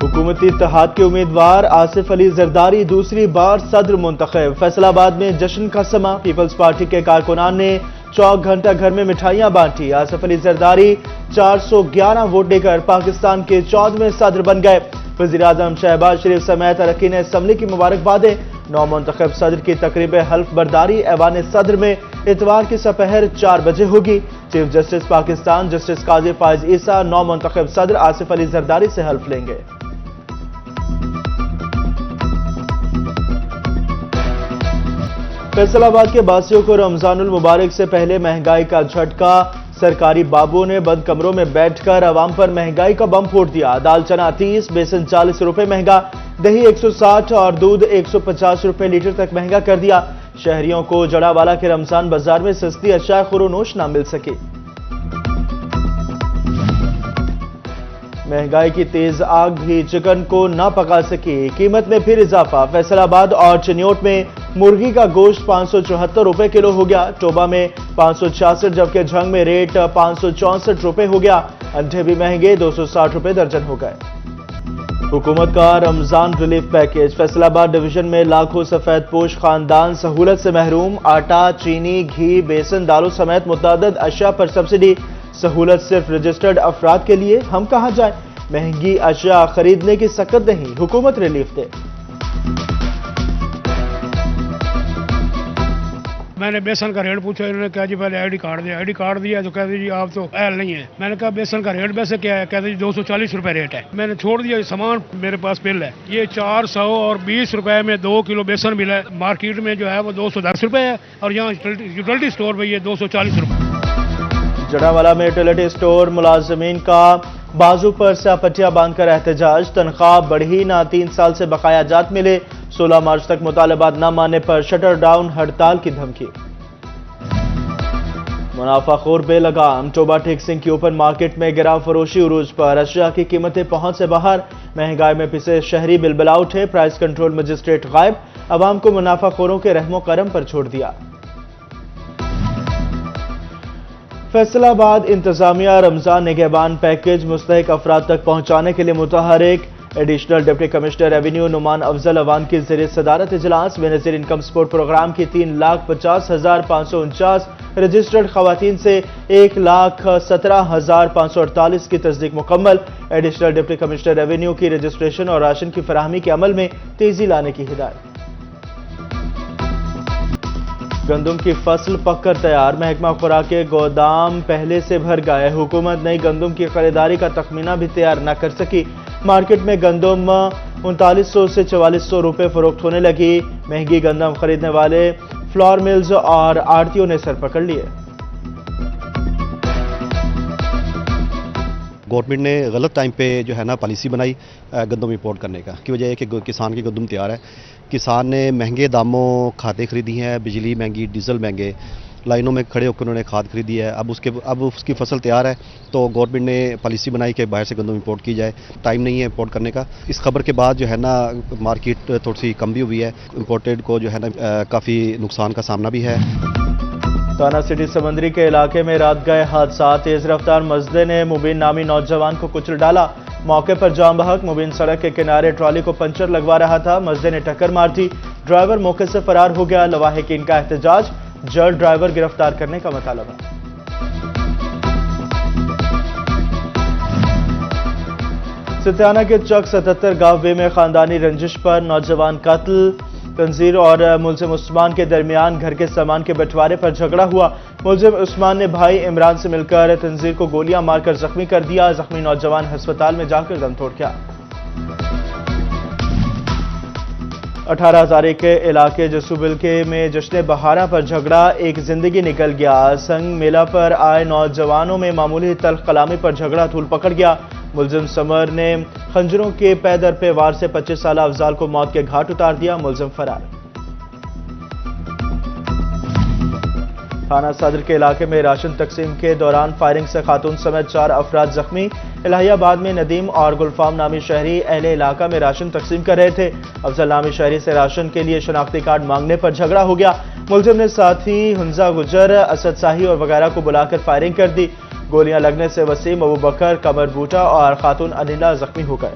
حکومتی اتحاد کے امیدوار آصف علی زرداری دوسری بار صدر منتخب۔ فیصل آباد میں جشن کا سما، پیپلز پارٹی کے کارکنان نے چوک گھنٹہ گھر میں مٹھائیاں بانٹی۔ آصف علی زرداری 411 ووٹ لے کر پاکستان کے 14ویں صدر بن گئے۔ وزیراعظم شہباز شریف سمیت اراکین اسمبلی کی مبارکبادیں۔ نو منتخب صدر کی تقریب حلف برداری ایوان صدر میں اتوار کی سپہر 4 بجے ہوگی۔ چیف جسٹس پاکستان جسٹس قاضی فائز عیسیٰ نو منتخب صدر آصف علی زرداری سے حلف لیں گے۔ فیصل آباد کے باسیوں کو رمضان المبارک سے پہلے مہنگائی کا جھٹکا۔ سرکاری بابوں نے بند کمروں میں بیٹھ کر عوام پر مہنگائی کا بم پھوڑ دیا۔ دال چنا 30، بیسن 40 روپے مہنگا، دہی 160 اور دودھ 150 روپے لیٹر تک مہنگا کر دیا۔ شہریوں کو جڑاوالا کے رمضان بازار میں سستی اشیاء خورونوش نہ مل سکی۔ مہنگائی کی تیز آگ بھی چکن کو نہ پکا سکی، قیمت میں پھر اضافہ۔ فیصل آباد اور چنیوٹ میں مرغی کا گوشت 574 روپے کلو ہو گیا، ٹوبا میں 566 جبکہ جھنگ میں ریٹ 564 روپے ہو گیا۔ انڈے بھی مہنگے 260 روپے درجن ہو گئے۔ حکومت کا رمضان ریلیف پیکیج۔ فیصل آباد ڈویژن میں لاکھوں سفید پوش خاندان سہولت سے محروم۔ آٹا، چینی، گھی، بیسن، دالوں سمیت متعدد اشیاء پر سبسڈی۔ سہولت صرف رجسٹرڈ افراد کے لیے، ہم کہاں جائیں؟ مہنگی اشیاء خریدنے کی سکت نہیں، حکومت ریلیف دے۔ میں نے بیسن کا ریٹ پوچھا، انہوں نے کہا جی پہلے آئی ڈی کارڈ دیا تو کہتے جی آپ تو اہل نہیں ہے۔ میں نے کہا بیسن کا ریٹ ویسے کیا ہے؟ کہتے جی 240 روپے ریٹ ہے۔ میں نے چھوڑ دیا، سامان میرے پاس بل ہے، یہ 420 روپے میں 2 کلو بیسن ملا ہے۔ مارکیٹ میں جو ہے وہ 210 روپے ہے اور یہاں یوٹیلٹی سٹور پہ یہ 240 روپے۔ جڑاوالا میں یوٹیلٹی سٹور ملازمین کا بازو پر سیاہ پٹیاں باندھ کر احتجاج۔ تنخواہ بڑھی نہ، 3 سال سے بقایا جات ملے، 16 مارچ تک مطالبات نہ ماننے پر شٹر ڈاؤن ہڑتال کی دھمکی۔ منافع خور بے لگام، ٹوبا ٹھیک سنگھ کی اوپن مارکیٹ میں گرا فروشی عروج پر، اشیاء کی قیمتیں پہنچ سے باہر، مہنگائی میں پسے شہری بلبلا اٹھے، پرائس کنٹرول مجسٹریٹ غائب، عوام کو منافع خوروں کے رحم و کرم پر چھوڑ دیا۔ فیصل آباد انتظامیہ رمضان نگہبان پیکیج مستحق افراد تک پہنچانے کے لیے متحرک۔ Additional deputy commissioner revenue Noman Afzal Awan کی زیر صدارت اجلاس بے نظیر انکم سپورٹ پروگرام کی 3,50,549 رجسٹرڈ خواتین سے 1,17,548 کی تصدیق مکمل۔ ایڈیشنل ڈپٹی کمشنر ریونیو کی رجسٹریشن اور راشن کی فراہمی کے عمل میں تیزی لانے کی ہدایت۔ گندم کی فصل پک کر تیار، محکمہ خوراک کے گودام پہلے سے بھر گئے، حکومت نئی گندم کی خریداری کا تخمینہ بھی تیار نہ کر سکی۔ مارکیٹ میں گندم 3900 سے 4400 روپے فروخت ہونے لگی، مہنگی گندم خریدنے والے فلور ملز اور آڑھتیوں نے سر پکڑ لیے۔ گورنمنٹ نے غلط ٹائم پہ جو ہے نا پالیسی بنائی گندم امپورٹ کرنے کا، کی وجہ ہے کہ کسان کی گندم تیار ہے، کسان نے مہنگے داموں کھادیں خریدی ہیں، بجلی مہنگی، ڈیزل مہنگے، لائنوں میں کھڑے ہو کر انہوں نے کھاد خریدی ہے، اب اس کی فصل تیار ہے تو گورنمنٹ نے پالیسی بنائی کہ باہر سے گندم امپورٹ کی جائے، ٹائم نہیں ہے امپورٹ کرنے کا۔ اس خبر کے بعد جو ہے نا مارکیٹ تھوڑی سی کم بھی ہوئی ہے، امپورٹڈ کو جو ہے نا کافی نقصان کا سامنا بھی ہے۔ تانا سٹی سمندری کے علاقے میں رات گئے حادثات، تیز رفتار مزدے نے مبین نامی نوجوان کو کچل ڈالا، موقع پر جام بحق، مبین سڑک کے کنارے ٹرالی کو پنچر لگوا رہا تھا، مزدے نے ٹکر مار دی، ڈرائیور موقع سے فرار ہو گیا، لواحقین کا احتجاج، جلد ڈرائیور گرفتار کرنے کا مطالبہ۔ ستیانہ کے چک 77 گاؤں وے میں خاندانی رنجش پر نوجوان قتل، تنظیر اور ملزم عثمان کے درمیان گھر کے سامان کے بٹوارے پر جھگڑا ہوا، ملزم عثمان نے بھائی عمران سے مل کر تنظیر کو گولیاں مار کر زخمی کر دیا، زخمی نوجوان ہسپتال میں جا کر دم توڑ گیا۔ 18 ہزارے کے علاقے جسوبلکے میں جشن بہارہ پر جھگڑا، ایک زندگی نکل گیا، سنگ میلہ پر آئے نوجوانوں میں معمولی تلخ کلامی پر جھگڑا طول پکڑ گیا، ملزم سمر نے خنجروں کے پے در پہ وار سے 25 سالہ افضال کو موت کے گھاٹ اتار دیا، ملزم فرار۔ تھانہ صدر کے علاقے میں راشن تقسیم کے دوران فائرنگ سے خاتون سمیت 4 افراد زخمی، الہی آباد میں ندیم اور گلفام نامی شہری اہل علاقہ میں راشن تقسیم کر رہے تھے، افضل نامی شہری سے راشن کے لیے شناختی کارڈ مانگنے پر جھگڑا ہو گیا، ملزم نے ساتھی حنزہ گجر، اسد ساہی اور وغیرہ کو بلا کر فائرنگ کر دی، گولیاں لگنے سے وسیم، ابو بکر، قمر بوٹا اور خاتون انیلا زخمی ہو گئے۔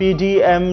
PDM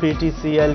PTCL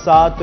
7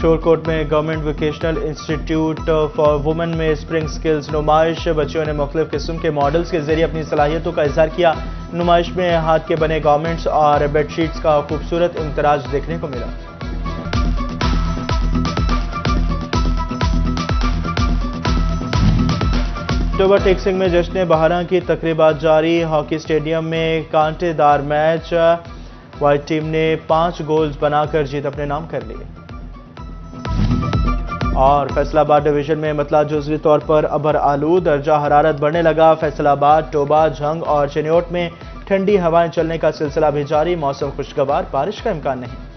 شورکوٹ میں government vocational institute for women میں اسپرنگ سکلز نمائش. بچیوں نے مختلف قسم کے ماڈلز کے ذریعے اپنی صلاحیتوں کا اظہار کیا. نمائش میں ہاتھ کے بنے گارمنٹس اور بیڈ شیٹس کا خوبصورت امتزاج دیکھنے کو ملا. ٹوبہ ٹیک سنگھ میں جشن بہاراں کی تقریبات جاری. ہاکی اسٹیڈیم میں کانٹے دار میچ. وائٹ ٹیم نے 5 گولز بنا کر جیت اپنے نام کر لی. اور فیصل آباد ڈویژن میں مطلع جزوی طور پر ابر آلود. درجہ حرارت بڑھنے لگا. فیصل آباد، ٹوبہ، جھنگ اور چنیوٹ میں ٹھنڈی ہوائیں چلنے کا سلسلہ بھی جاری. موسم خوشگوار، بارش کا امکان نہیں.